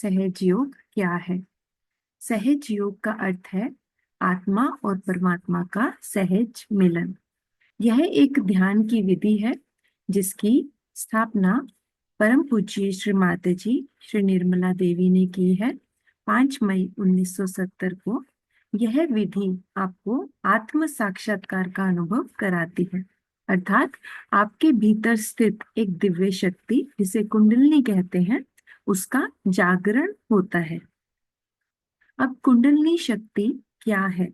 सहज योग क्या है। सहज योग का अर्थ है आत्मा और परमात्मा का सहज मिलन। यह एक ध्यान की विधि है जिसकी स्थापना परम पूज्य श्री माता जी श्री निर्मला देवी ने की है 5 मई 1970 को। यह विधि आपको आत्म साक्षात्कार का अनुभव कराती है, अर्थात आपके भीतर स्थित एक दिव्य शक्ति जिसे कुंडलिनी कहते हैं उसका जागरण होता है। अब कुंडलिनी शक्ति क्या है,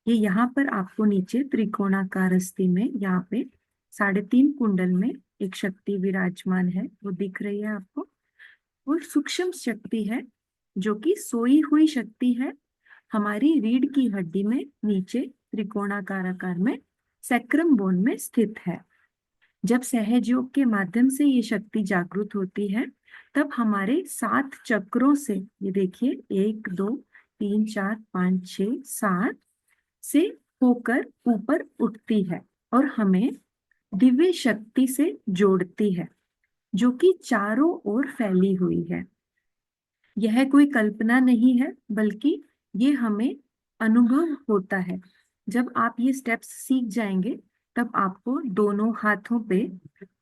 ये यहाँ पर आपको नीचे त्रिकोणाकार स्थिति में यहाँ पे 3.5 कुंडल में एक शक्ति विराजमान है, वो दिख रही है आपको। वो सूक्ष्म शक्ति है जो कि सोई हुई शक्ति है, हमारी रीढ़ की हड्डी में नीचे त्रिकोणाकार आकार में सैक्रम बोन में स्थित है। जब सहज योग के माध्यम से ये शक्ति जागृत होती है तब हमारे 7 चक्रों से, ये देखिए 1 2 3 4 5 6 7 से होकर ऊपर उठती है और हमें दिव्य शक्ति से जोड़ती है जो कि चारों ओर फैली हुई है। यह कोई कल्पना नहीं है बल्कि ये हमें अनुभव होता है। जब आप ये स्टेप्स सीख जाएंगे तब आपको दोनों हाथों पे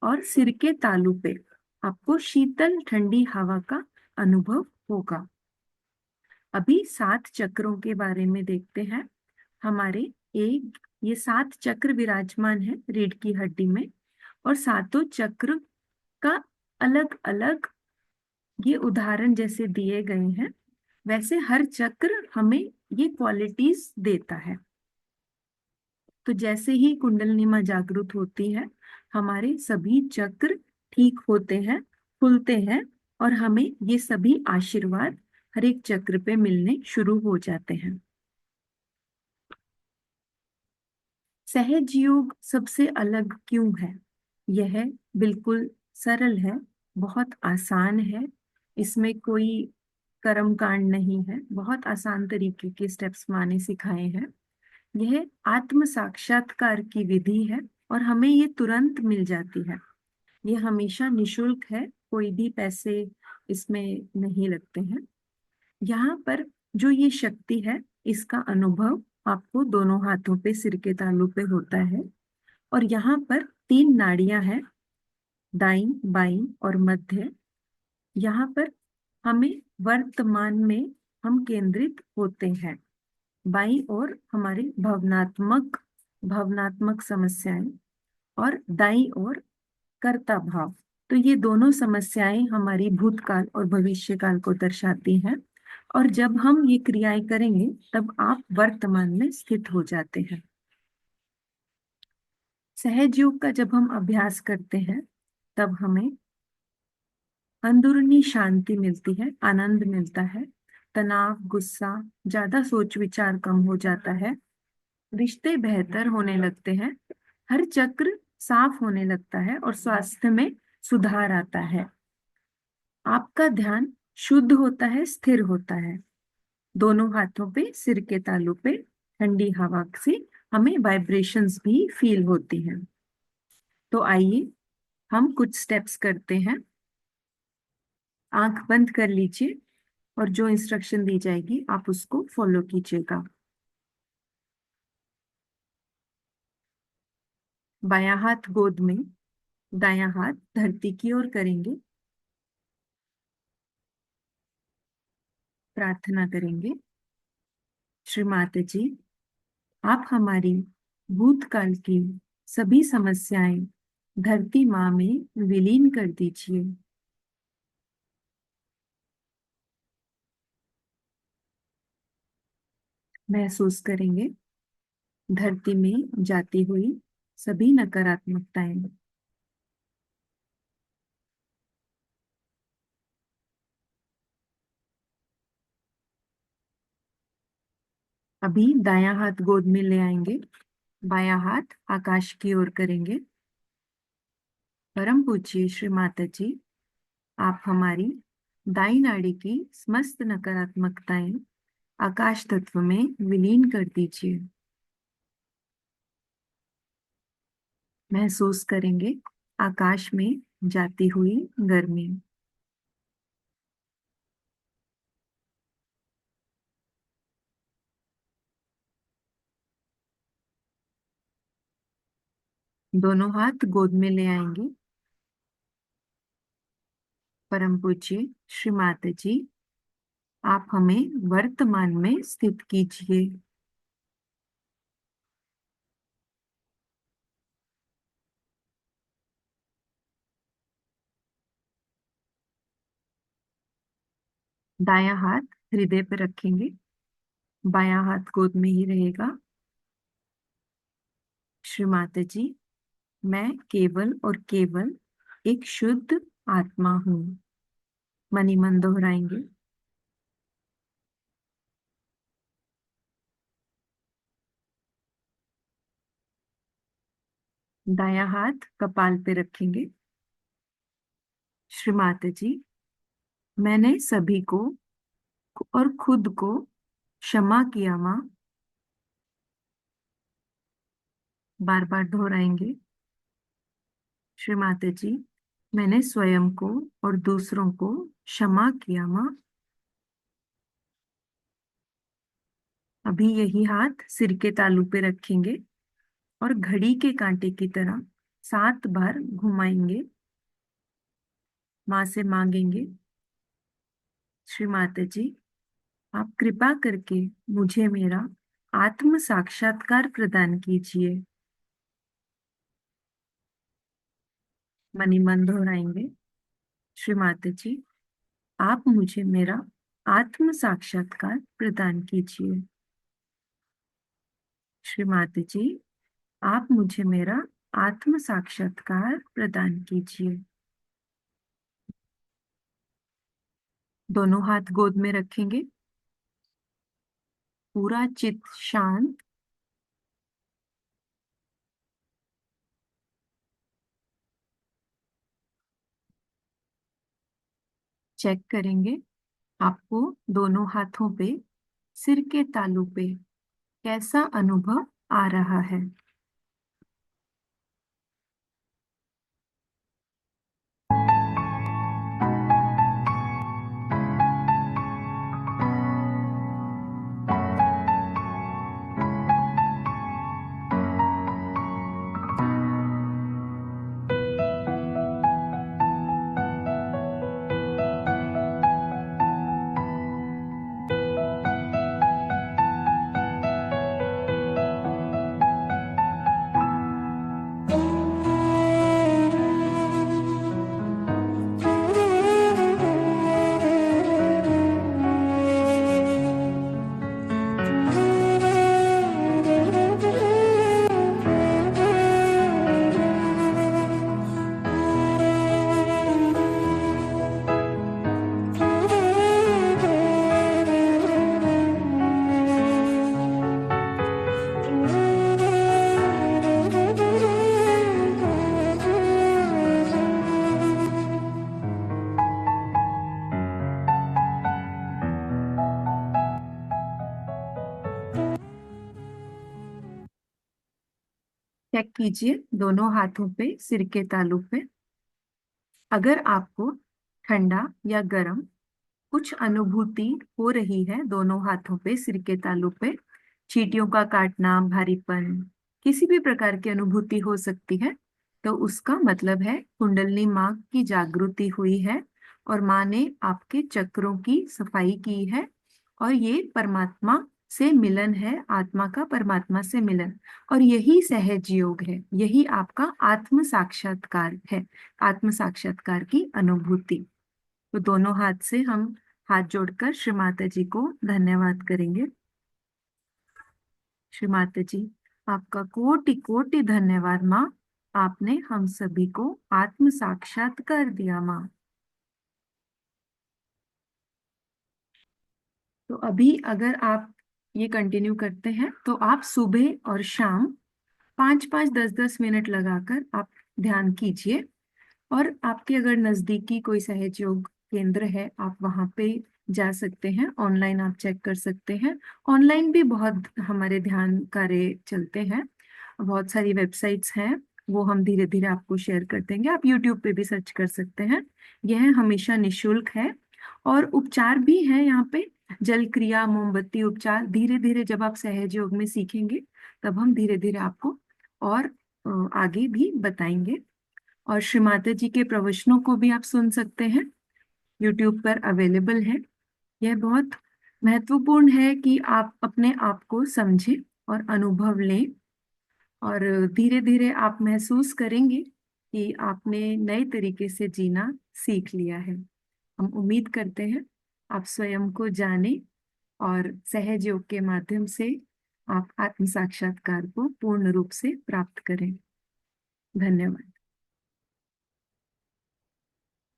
और सिर के तालू पे आपको शीतल ठंडी हवा का अनुभव होगा। अभी 7 चक्रों के बारे में देखते हैं। हमारे ये 7 चक्र विराजमान है रीढ़ की हड्डी में और सातों चक्र का अलग अलग ये उदाहरण जैसे दिए गए हैं वैसे हर चक्र हमें ये क्वालिटीज देता है। तो जैसे ही कुंडलिनी मां जागृत होती है हमारे सभी चक्र ठीक होते हैं, खुलते हैं और हमें ये सभी आशीर्वाद हर एक चक्र पे मिलने शुरू हो जाते हैं। सहज योग सबसे अलग क्यों है? यह बिल्कुल सरल है, बहुत आसान है, इसमें कोई कर्म कांड नहीं है, बहुत आसान तरीके के स्टेप्स माने सिखाए हैं। यह आत्म साक्षात्कार की विधि है और हमें ये तुरंत मिल जाती है। ये हमेशा निशुल्क है, कोई भी पैसे इसमें नहीं लगते हैं। यहाँ पर जो ये शक्ति है इसका अनुभव आपको दोनों हाथों पे सिर के तालू पे होता है और यहाँ पर 3 नाड़ियां हैं, दाईं बाईं और मध्य। यहाँ पर हमें वर्तमान में हम केंद्रित होते हैं। बाईं ओर हमारी भावनात्मक भावनात्मक समस्याएं और दाईं ओर कर्ता भाव। तो ये दोनों समस्याएं हमारी भूतकाल और भविष्यकाल को दर्शाती हैं और जब हम ये क्रियाएं करेंगे तब आप वर्तमान में स्थित हो जाते हैं। सहज योग का जब हम अभ्यास करते हैं तब हमें अंदरूनी शांति मिलती है, आनंद मिलता है, तनाव गुस्सा ज्यादा सोच विचार कम हो जाता है, रिश्ते बेहतर होने लगते हैं, हर चक्र साफ होने लगता है और स्वास्थ्य में सुधार आता है। आपका ध्यान शुद्ध होता है, स्थिर होता है। दोनों हाथों पे सिर के तालू पे ठंडी हवा से हमें वाइब्रेशंस भी फील होती हैं। तो आइए हम कुछ स्टेप्स करते हैं। आंख बंद कर लीजिए और जो इंस्ट्रक्शन दी जाएगी आप उसको फॉलो कीजिएगा। बायां हाथ गोद में, दायां हाथ धरती की ओर करेंगे। प्रार्थना करेंगे। श्री माता जी, आप हमारी भूतकाल की सभी समस्याएं धरती माँ में विलीन कर दीजिए। महसूस करेंगे धरती में जाती हुई सभी नकारात्मकताएं। अभी दायां हाथ गोद में ले आएंगे, बायां हाथ आकाश की ओर करेंगे। परम पूज्य श्री माता जी, आप हमारी दाई नाड़ी की समस्त नकारात्मकताएं आकाश तत्व में विलीन कर दीजिए। महसूस करेंगे आकाश में जाती हुई गर्मी। दोनों हाथ गोद में ले आएंगे। परम पूज्य श्री माता जी, आप हमें वर्तमान में स्थित कीजिए। दायां हाथ हृदय पर रखेंगे, बायां हाथ गोद में ही रहेगा। श्री माता जी, मैं केवल और केवल एक शुद्ध आत्मा हूँ। मनी मन दोहराएंगे। दायां हाथ कपाल पे रखेंगे। श्री माता जी, मैंने सभी को और खुद को क्षमा किया माँ। बार बार दोहराएंगे। श्री माता जी, मैंने स्वयं को और दूसरों को क्षमा किया माँ। अभी यही हाथ सिर के तालू पे रखेंगे और घड़ी के कांटे की तरह 7 बार घुमाएंगे। माँ से मांगेंगे, श्री माता जी, आप कृपा करके मुझे मेरा आत्म साक्षात्कार प्रदान कीजिए। मनी मन दोहराएंगे। श्री माता जी, आप मुझे मेरा आत्म साक्षात्कार प्रदान कीजिए। श्री माता जी, आप मुझे मेरा आत्म साक्षात्कार प्रदान कीजिए। दोनों हाथ गोद में रखेंगे, पूरा चित्त शांत। चेक करेंगे आपको दोनों हाथों पे सिर के तालू पे कैसा अनुभव आ रहा है। चेक कीजिए दोनों हाथों पे सिर के तालू पे। अगर आपको ठंडा या गर्म कुछ अनुभूति हो रही है दोनों हाथों पे सिर के तालू पे, चींटियों का काटना, भारीपन, किसी भी प्रकार की अनुभूति हो सकती है, तो उसका मतलब है कुंडलिनी माँ की जागृति हुई है और माँ ने आपके चक्रों की सफाई की है। और ये परमात्मा से मिलन है, आत्मा का परमात्मा से मिलन। और यही सहज योग है, यही आपका आत्म साक्षात्कार है, आत्म साक्षात्कार की अनुभूति। तो दोनों हाथ से हम हाथ जोड़कर श्री माता जी को धन्यवाद करेंगे। श्री माता जी, आपका कोटि कोटि धन्यवाद माँ। आपने हम सभी को आत्म साक्षात्कार दिया माँ। तो अभी अगर आप ये कंटिन्यू करते हैं तो आप सुबह और शाम 5-5, 10-10 मिनट लगाकर आप ध्यान कीजिए। और आपके अगर नजदीकी कोई सहज योग केंद्र है, आप वहां पे जा सकते हैं। ऑनलाइन आप चेक कर सकते हैं। ऑनलाइन भी बहुत हमारे ध्यान कार्य चलते हैं, बहुत सारी वेबसाइट्स हैं, वो हम धीरे धीरे आपको शेयर कर देंगे। आप यूट्यूब पे भी सर्च कर सकते हैं। यह हमेशा निशुल्क है। और उपचार भी है यहाँ पे, जल क्रिया, मोमबत्ती उपचार। धीरे धीरे जब आप सहज योग में सीखेंगे, तब हम धीरे धीरे आपको और आगे भी बताएंगे। और श्री माता जी के प्रवचनों को भी आप सुन सकते हैं, यूट्यूब पर अवेलेबल है। यह बहुत महत्वपूर्ण है कि आप अपने आप को समझें और अनुभव लें, और धीरे धीरे आप महसूस करेंगे कि आपने नए तरीके से जीना सीख लिया है। हम उम्मीद करते हैं आप स्वयं को जानें और सहज योग के माध्यम से आप आत्म साक्षात्कार को पूर्ण रूप से प्राप्त करें। धन्यवाद।